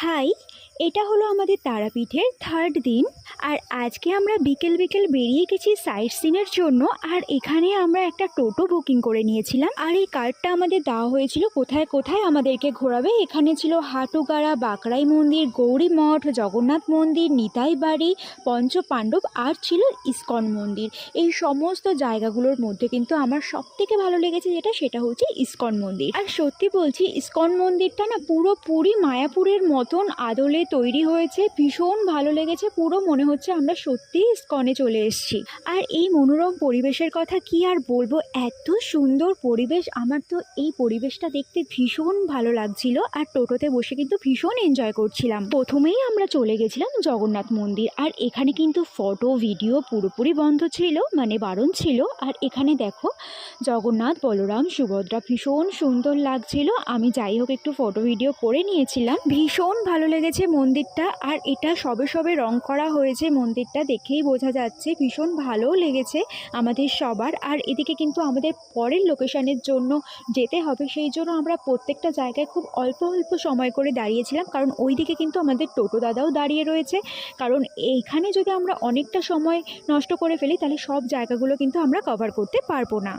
High, এটা হলো আমাদের তারাপীঠের থার্ড দিন। আর আজকে আমরা বিকেল বিকেল বেরিয়ে গেছি সাইট সিনের জন্য। আর এখানে আমরা একটা টোটো বুকিং করে নিয়েছিলাম। আর এই কার্ডটা আমাদের দেওয়া হয়েছিল কোথায় কোথায় আমাদেরকে ঘোরাবে। এখানে ছিল হাটুগাড়া, বাঁকড়াই মন্দির, গৌরী মঠ, জগন্নাথ মন্দির, নিতাই বাড়ি, পঞ্চপাণ্ডব আর ছিল ইস্কন মন্দির। এই সমস্ত জায়গাগুলোর মধ্যে কিন্তু আমার সবথেকে ভালো লেগেছে সেটা হচ্ছে ইস্কন মন্দির। আর সত্যি বলছি, ইস্কন মন্দিরটা না পুরোপুরি মায়াপুরের মতন আদলে তৈরি হয়েছে। ভীষণ ভালো লেগেছে, পুরো মনে হচ্ছে আমরা সত্যিই ইস্কনে চলে এসেছি। আর এই মনোরম পরিবেশের কথা কি আর বলবো, এত সুন্দর পরিবেশ। আমার তো এই পরিবেশটা দেখতে ভীষণ ভালো লাগছিল। আর টোটোতে বসে কিন্তু ভীষণ এনজয় করছিলাম। প্রথমেই আমরা চলে গেছিলাম জগন্নাথ মন্দির। আর এখানে কিন্তু ফটো ভিডিও পুরোপুরি বন্ধ ছিল, মানে বারণ ছিল। আর এখানে দেখো জগন্নাথ, বলরাম, সুভদ্রা ভীষণ সুন্দর লাগছিল। আমি যাই হোক একটু ফটো ভিডিও করে নিয়েছিলাম। ভীষণ ভালো লেগেছে মন্দিরটা। আর এটা সবে সবে রং করা হয়েছে, মন্দিরটা দেখেই বোঝা যাচ্ছে। ভীষণ ভালো লেগেছে আমাদের সবার। আর এদিকে কিন্তু আমাদের পরের লোকেশনের জন্য যেতে হবে, সেই জন্য আমরা প্রত্যেকটা জায়গায় খুব অল্প অল্প সময় করে দাঁড়িয়েছিলাম, কারণ ওই দিকে কিন্তু আমাদের টোটো দাদাও দাঁড়িয়ে রয়েছে। কারণ এইখানে যদি আমরা অনেকটা সময় নষ্ট করে ফেলি তাহলে সব জায়গাগুলো কিন্তু আমরা কভার করতে পারবো না।